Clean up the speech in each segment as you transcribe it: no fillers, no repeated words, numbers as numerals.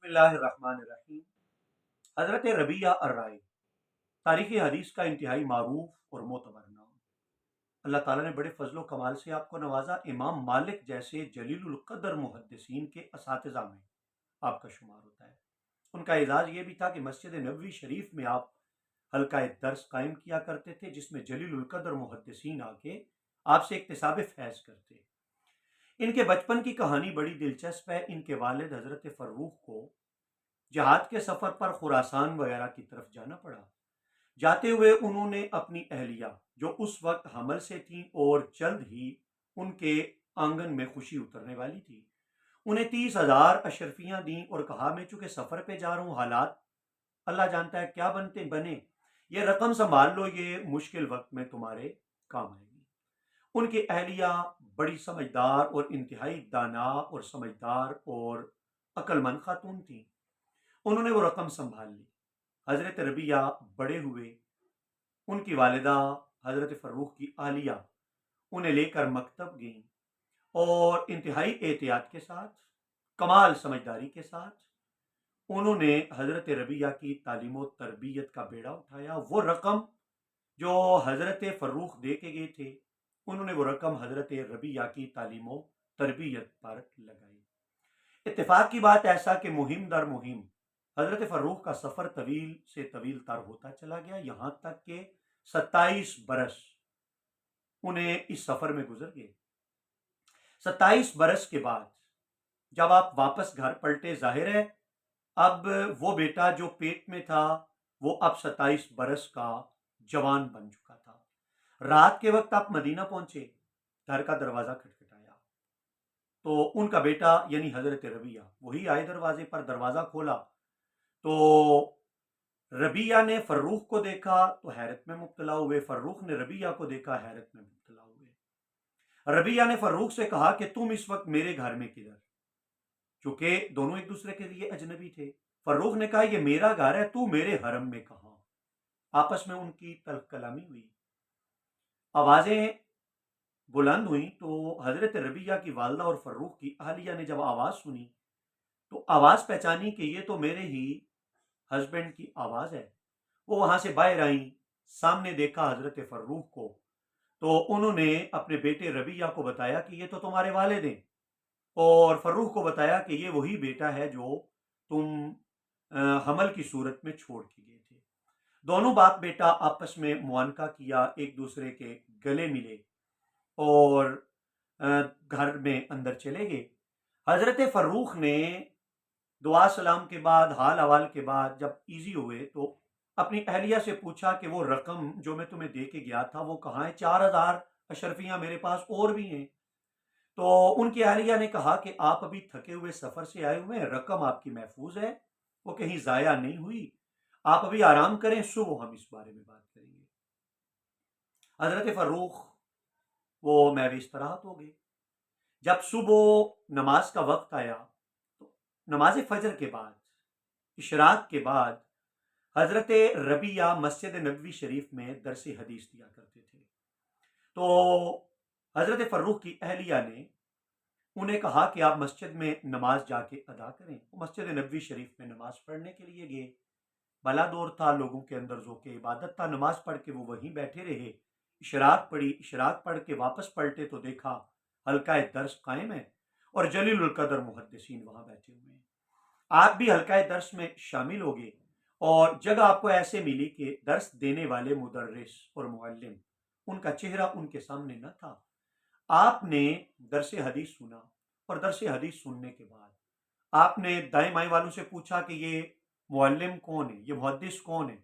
اللہ الرحمن الرحیم۔ حضرت ربیہ الرائے تاریخ حدیث کا انتہائی معروف اور معتبر نام۔ اللہ تعالیٰ نے بڑے فضل و کمال سے آپ کو نوازا۔ امام مالک جیسے جلیل القدر محدثین کے اساتذہ میں آپ کا شمار ہوتا ہے۔ ان کا اعزاز یہ بھی تھا کہ مسجد نبوی شریف میں آپ حلقہ درس قائم کیا کرتے تھے، جس میں جلیل القدر محدثین آ کے آپ سے اکتساب فیض کرتے۔ ان کے بچپن کی کہانی بڑی دلچسپ ہے۔ ان کے والد حضرت فروخ کو جہاد کے سفر پر خراسان وغیرہ کی طرف جانا پڑا۔ جاتے ہوئے انہوں نے اپنی اہلیہ جو اس وقت حمل سے تھیں اور جلد ہی ان کے آنگن میں خوشی اترنے والی تھی، انہیں 30,000 اشرفیاں دیں اور کہا میں چونکہ سفر پہ جا رہا ہوں، حالات اللہ جانتا ہے کیا بنے، یہ رقم سنبھال لو، یہ مشکل وقت میں تمہارے کام آئے گی۔ ان کی اہلیہ بڑی سمجھدار اور انتہائی دانا اور سمجھدار اور عقل مند خاتون تھیں۔ انہوں نے وہ رقم سنبھال لی۔ حضرت ربیہ بڑے ہوئے، ان کی والدہ حضرت فروخ کی اہلیہ انہیں لے کر مکتب گئیں اور انتہائی احتیاط کے ساتھ، کمال سمجھداری کے ساتھ انہوں نے حضرت ربیہ کی تعلیم و تربیت کا بیڑا اٹھایا۔ وہ رقم جو حضرت فروخ دے کے گئے تھے، انہوں نے وہ رقم حضرت ربیہ کی تعلیم و تربیت پر لگائی۔ اتفاق کی بات ایسا کہ مہم در مہم حضرت فروخ کا سفر طویل سے طویل تر ہوتا چلا گیا، یہاں تک کہ 27 برس انہیں اس سفر میں گزر گئے۔ 27 برس کے بعد جب آپ واپس گھر پلٹے، ظاہر ہے اب وہ بیٹا جو پیٹ میں تھا وہ اب 27 برس کا جوان بن چکا تھا۔ رات کے وقت آپ مدینہ پہنچے، گھر کا دروازہ کھٹکھٹایا تو ان کا بیٹا یعنی حضرت ربیہ وہی آئے دروازے پر۔ دروازہ کھولا تو ربیہ نے فروخ کو دیکھا تو حیرت میں مبتلا ہوئے، فروخ نے ربیہ کو دیکھا، حیرت میں مبتلا ہوئے۔ ربیہ نے فروخ سے کہا کہ تم اس وقت میرے گھر میں کدھر؟ چونکہ دونوں ایک دوسرے کے لیے اجنبی تھے۔ فروخ نے کہا یہ میرا گھر ہے، تو میرے حرم میں کہاں؟ آپس میں ان کی تلخ کلامی ہوئی، آوازیں بلند ہوئیں۔ تو حضرت ربیہ کی والدہ اور فروخ کی اہلیہ نے جب آواز سنی تو آواز پہچانی کہ یہ تو میرے ہی ہسبینڈ کی آواز ہے۔ وہ وہاں سے باہر آئیں، سامنے دیکھا حضرت فروخ کو تو انہوں نے اپنے بیٹے ربیہ کو بتایا کہ یہ تو تمہارے والد ہیں، اور فروخ کو بتایا کہ یہ وہی بیٹا ہے جو تم حمل کی صورت میں چھوڑ کے گئے تھے۔ دونوں باپ بیٹا آپس میں معانقہ کیا، ایک دوسرے کے گلے ملے اور گھر میں اندر چلے گئے۔ حضرت فروخ نے دعا سلام کے بعد، حال احوال کے بعد جب ایزی ہوئے تو اپنی اہلیہ سے پوچھا کہ وہ رقم جو میں تمہیں دے کے گیا تھا وہ کہاں ہے؟ 4,000 اشرفیاں میرے پاس اور بھی ہیں۔ تو ان کی اہلیہ نے کہا کہ آپ ابھی تھکے ہوئے سفر سے آئے ہوئے ہیں، رقم آپ کی محفوظ ہے، وہ کہیں ضائع نہیں ہوئی، آپ ابھی آرام کریں، صبح ہم اس بارے میں بات کریں گے۔ حضرت فروخ وہ محو استراحت ہو گئے۔ جب صبح نماز کا وقت آیا تو نماز فجر کے بعد، اشراق کے بعد، حضرت ربیہ مسجد نبوی شریف میں درس حدیث دیا کرتے تھے۔ تو حضرت فروخ کی اہلیہ نے انہیں کہا کہ آپ مسجد میں نماز جا کے ادا کریں۔ وہ مسجد نبوی شریف میں نماز پڑھنے کے لیے گئے۔ بلا دور تھا، لوگوں کے اندر ذوق عبادت تھا، نماز پڑھ کے وہ وہیں بیٹھے رہے۔ اشراق پڑھی، اشراق پڑھ کے واپس پلٹے تو دیکھا حلقہ درس قائم ہے اور جلیل القدر محدثین وہاں بیٹھے ہوئے ہیں۔ آپ بھی حلقہ درس میں شامل ہو گئے اور جگہ آپ کو ایسے ملی کہ درس دینے والے مدرس اور معلم، ان کا چہرہ ان کے سامنے نہ تھا۔ آپ نے درس حدیث سنا اور درس حدیث سننے کے بعد آپ نے دائیں بائیں والوں سے پوچھا کہ یہ معلم کون ہے، یہ محدث کون ہے؟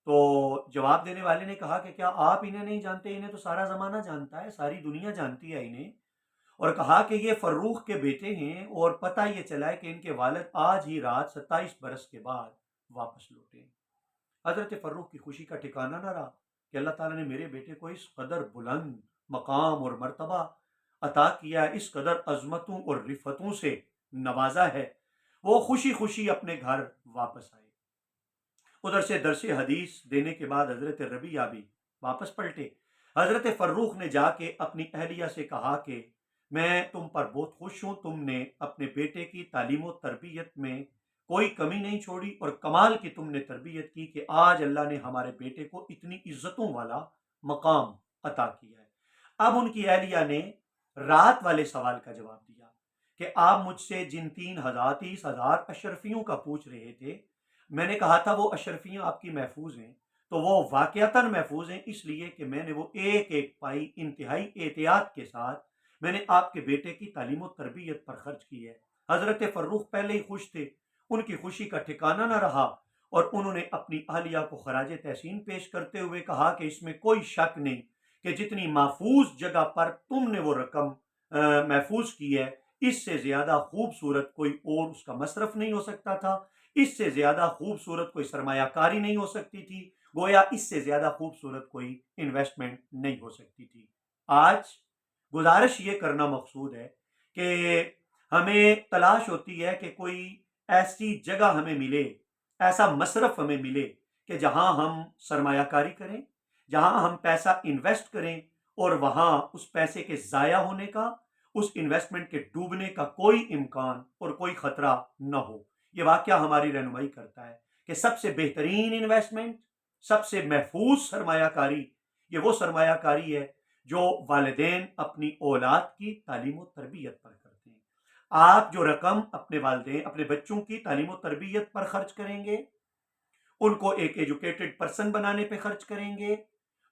تو جواب دینے والے نے کہا کہ کیا آپ انہیں نہیں جانتے؟ انہیں تو سارا زمانہ جانتا ہے، ساری دنیا جانتی ہے انہیں۔ اور کہا کہ یہ فروخ کے بیٹے ہیں، اور پتہ یہ چلا ہے کہ ان کے والد آج ہی رات 27 برس کے بعد واپس لوٹے۔ حضرت فروخ کی خوشی کا ٹھکانہ نہ رہا کہ اللہ تعالیٰ نے میرے بیٹے کو اس قدر بلند مقام اور مرتبہ عطا کیا ہے، اس قدر عظمتوں اور رفتوں سے نوازا ہے۔ وہ خوشی خوشی اپنے گھر واپس آئے۔ ادھر سے درس حدیث دینے کے بعد حضرت ربیہ بھی واپس پلٹے۔ حضرت فروخ نے جا کے اپنی اہلیہ سے کہا کہ میں تم پر بہت خوش ہوں، تم نے اپنے بیٹے کی تعلیم و تربیت میں کوئی کمی نہیں چھوڑی اور کمال کی تم نے تربیت کی کہ آج اللہ نے ہمارے بیٹے کو اتنی عزتوں والا مقام عطا کیا ہے۔ اب ان کی اہلیہ نے رات والے سوال کا جواب دیا کہ آپ مجھ سے جن 30,000 اشرفیوں کا پوچھ رہے تھے، میں نے کہا تھا وہ اشرفیاں آپ کی محفوظ ہیں، تو وہ واقعتاً محفوظ ہیں، اس لیے کہ میں نے وہ ایک ایک پائی انتہائی احتیاط کے ساتھ میں نے آپ کے بیٹے کی تعلیم و تربیت پر خرچ کی ہے۔ حضرت فروخ پہلے ہی خوش تھے، ان کی خوشی کا ٹھکانہ نہ رہا، اور انہوں نے اپنی اہلیہ کو خراج تحسین پیش کرتے ہوئے کہا کہ اس میں کوئی شک نہیں کہ جتنی محفوظ جگہ پر تم نے وہ رقم محفوظ کی ہے، اس سے زیادہ خوبصورت کوئی اور اس کا مصرف نہیں ہو سکتا تھا، اس سے زیادہ خوبصورت کوئی سرمایہ کاری نہیں ہو سکتی تھی، گویا اس سے زیادہ خوبصورت کوئی انویسٹمنٹ نہیں ہو سکتی تھی۔ آج گزارش یہ کرنا مقصود ہے کہ ہمیں تلاش ہوتی ہے کہ کوئی ایسی جگہ ہمیں ملے، ایسا مصرف ہمیں ملے کہ جہاں ہم سرمایہ کاری کریں، جہاں ہم پیسہ انویسٹ کریں اور وہاں اس پیسے کے ضائع ہونے کا، اس انویسٹمنٹ کے ڈوبنے کا کوئی امکان اور کوئی خطرہ نہ ہو۔ یہ واقعہ ہماری رہنمائی کرتا ہے کہ سب سے بہترین انویسٹمنٹ، سب سے محفوظ سرمایہ کاری، یہ وہ سرمایہ کاری ہے جو والدین اپنی اولاد کی تعلیم و تربیت پر کرتے ہیں۔ آپ جو رقم اپنے والدین، اپنے بچوں کی تعلیم و تربیت پر خرچ کریں گے، ان کو ایک ایجوکیٹڈ پرسن بنانے پہ خرچ کریں گے،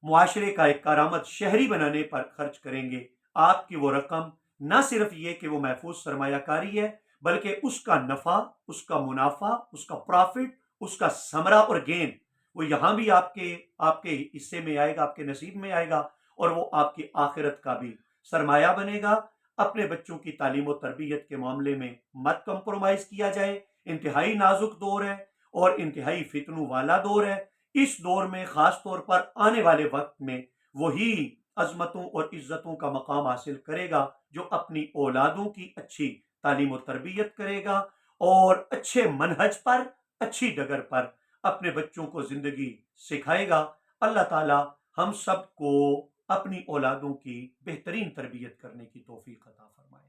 معاشرے کا ایک کارآمد شہری بنانے پر خرچ کریں گے، آپ کی وہ رقم نہ صرف یہ کہ وہ محفوظ سرمایہ کاری ہے، بلکہ اس کا نفع، اس کا منافع، اس کا پرافٹ، اس کا ثمرہ اور گین وہ یہاں بھی آپ کے حصے میں آئے گا، آپ کے نصیب میں آئے گا، اور وہ آپ کی آخرت کا بھی سرمایہ بنے گا۔ اپنے بچوں کی تعلیم و تربیت کے معاملے میں مت کمپرومائز کیا جائے، انتہائی نازک دور ہے اور انتہائی فتنوں والا دور ہے۔ اس دور میں خاص طور پر آنے والے وقت میں وہی عظمتوں اور عزتوں کا مقام حاصل کرے گا جو اپنی اولادوں کی اچھی تعلیم و تربیت کرے گا اور اچھے منہج پر، اچھی ڈگر پر اپنے بچوں کو زندگی سکھائے گا۔ اللہ تعالی ہم سب کو اپنی اولادوں کی بہترین تربیت کرنے کی توفیق عطا فرمائے۔